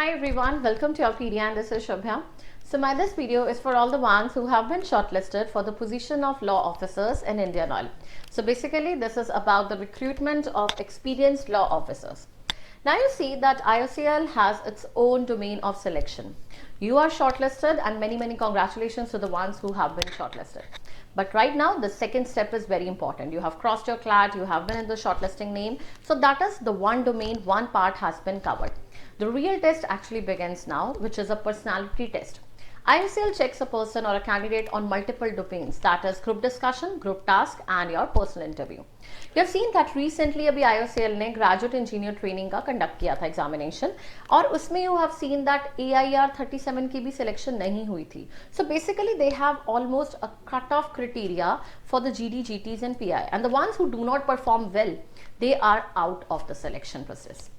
Hi everyone, welcome to your PD and this is Shubhya. So this video is for all the ones who have been shortlisted for the position of law officers in Indian Oil. So basically this is about the recruitment of experienced law officers. Now you see that IOCL has its own domain of selection. You are shortlisted and many congratulations to the ones who have been shortlisted. But right now the second step is very important. You have crossed your CLAT, you have been in the shortlisting name. So that is the one domain, one part has been covered. The real test actually begins now, which is a personality test. IOCL checks a person or a candidate on multiple domains, that is group discussion, group task and your personal interview. You have seen that recently अभी IOCL ने graduate engineer training का conduct किया था examination और उसमें you have seen that AIR 37 की भी selection नहीं हुई थी. So basically they have almost a cut-off criteria for the GD, GTs and PI, and the ones who do not perform well, they are out of the selection process.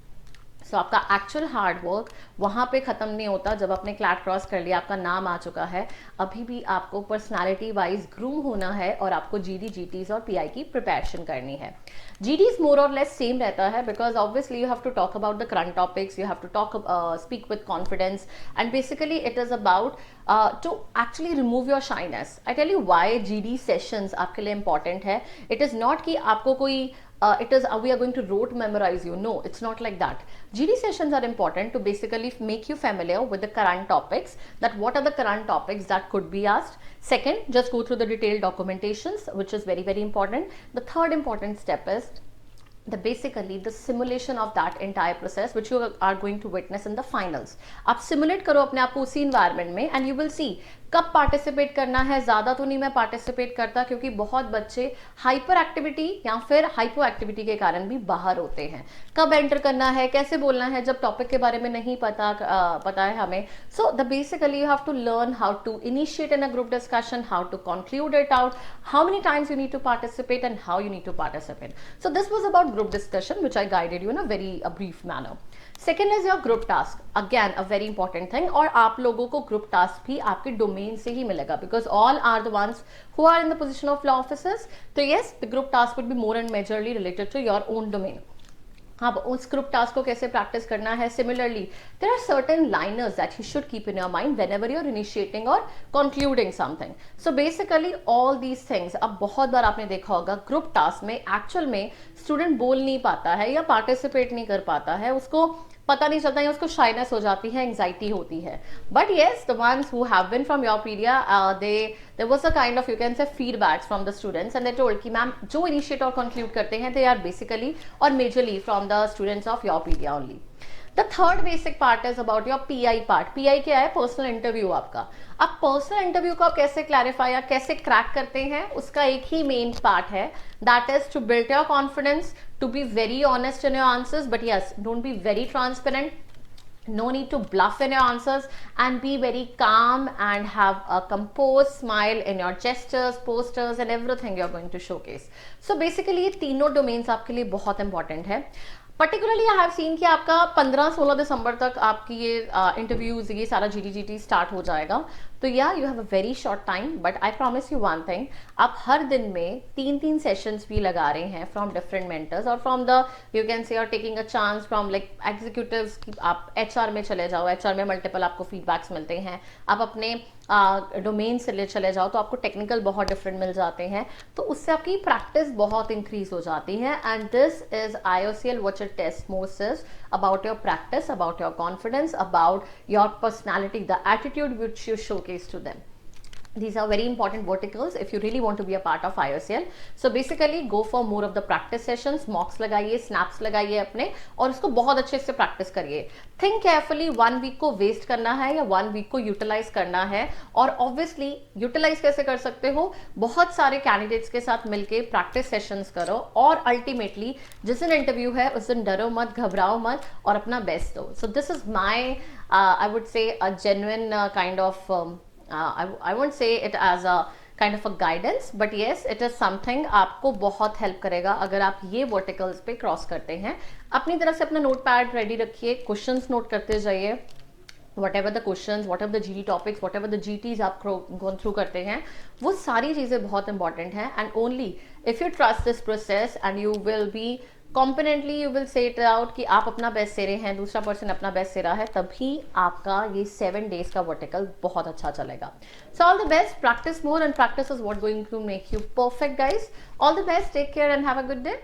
सो आपका actual hard work वहाँ पे ख़त्म नहीं होता. जब आपने CLAT cross कर लिया, आपका नाम आ चुका है, अभी भी आपको पर्सनालिटी वाइज ग्रूम होना है और आपको जीडी, जीटीज और पीआई की प्रिपरेशन करनी है. जीडीज मोर और लेस सेम रहता है because obviously you have to talk about the current topics, you have to talk speak with confidence and basically it is about to actually remove your shyness. I tell you why GD sessions आपके लिए important है. It is not कि आपको कोई we are going to rote memorize you. No, it's not like that. GD sessions are important to basically make you familiar with the current topics, that what are the current topics that could be asked. Second, just go through the detailed documentations, which is very important. The third important step is basically the simulation of that entire process which you are going to witness in the finals. आप simulate करो अपने आप को उसी environment में and you will see कब participate करना है. ज़्यादा तो नहीं मैं पार्टिसिपेट करता क्योंकि बहुत बच्चे हाइपर एक्टिविटी या फिर हाइपो एक्टिविटी के कारण भी बाहर होते हैं. कब एंटर करना है, कैसे बोलना है जब टॉपिक के बारे में नहीं पता है हमें. So the basically you have to learn how to initiate in a group discussion, how to conclude it out, how many times you need to participate and how you need to participate. So this was about group discussion which I guided you in a very brief manner. Second is your group task. Again a very important thing. और आप लोगों को group task भी आपके domain से ही मिलेगा because all are the ones who are in the position of law officers. तो yes, the group task would be more and majorly related to your own domain. अब उस ग्रुप टास्क को कैसे practice करना है. Similarly there are certain liners that you should keep in your mind whenever you are initiating और concluding something. So basically all these things. अब बहुत बार आपने देखा होगा ग्रुप टास्क में एक्चुअल में स्टूडेंट बोल नहीं पाता है या पार्टिसिपेट नहीं कर पाता है, उसको पता नहीं चलता है, उसको शाइनेस हो जाती है, एंग्जाइटी होती है. But yes, the ones who have been from your pedia, there was a kind of you can say feedbacks from the students and they told कि मैम जो इनिशिएट और कंक्लूड करते हैं दे आर बेसिकली और majorly from the students of your pedia only. The third basic part is about your PI part. PI क्या है? Personal interview आपका. अब पर्सनल इंटरव्यू को आप कैसे क्लैरिफाई या कैसे क्रैक करते हैं उसका एक ही मेन पार्ट है, that is to build your confidence, to be very honest in your answers, but yes, don't be very transparent. No need to bluff in your answers and be very calm and have a composed smile in your gestures, posters and everything you're going to showcase. So basically ये तीनों domains आपके लिए बहुत important है. Particularly I have seen कि आपका 15-16 दिसंबर तक आपकी ये इंटरव्यूज ये सारा GD/GT स्टार्ट हो जाएगा. तो या you have a very short time, but I promise you one thing, आप हर दिन में 3 सेशंस भी लगा रहे हैं फ्रॉम डिफरेंट मेंटर्स और from the you can say are taking a chance from like executives. आप HR में चले जाओ, HR में मल्टीपल आपको फीडबैक्स मिलते हैं. आप अपने डोमेन से चले जाओ तो आपको टेक्निकल बहुत डिफरेंट मिल जाते हैं. तो उससे आपकी प्रैक्टिस बहुत इंक्रीज हो जाती है and this is IOCL what it taste most is about your practice, about your confidence, about your personality, the attitude which you showcase to them. These are very important verticals if you really want to be a part of IOCL. So basically go for more of the practice sessions, mocks लगाइए, snaps लगाइए अपने और उसको बहुत अच्छे से practice करिए. Think carefully, 1 week को वेस्ट करना है या 1 week को यूटिलाइज करना है. और ऑब्वियसली यूटिलाइज कैसे कर सकते हो? बहुत सारे कैंडिडेट्स के साथ मिलके प्रैक्टिस सेशंस करो और अल्टीमेटली जिस दिन इंटरव्यू है उस दिन डरो मत, घबराओ मत और अपना बेस्ट दो. So this is my I would say a genuine kind of I won't say it as a kind of a guidance, but yes, it is something आपको बहुत हेल्प करेगा अगर आप ये वर्टिकल्स पे क्रॉस करते हैं. अपनी तरफ से अपना नोट पैड रेडी रखिए, क्वेश्चंस नोट करते जाइए whatever the questions, whatever the GT topics, whatever the GTs आप go through करते हैं, वो सारी चीज़ें बहुत important हैं. And only if you trust this process and you will be confidently you will say it out कि आप अपना बेस्ट दे रहे हैं, दूसरा पर्सन अपना बेस्ट दे रहा है, तभी आपका ये 7 days का वर्टिकल बहुत अच्छा चलेगा. So all the best, practice more and practice is what going to make you perfect guys. All the best, take care and have a good day.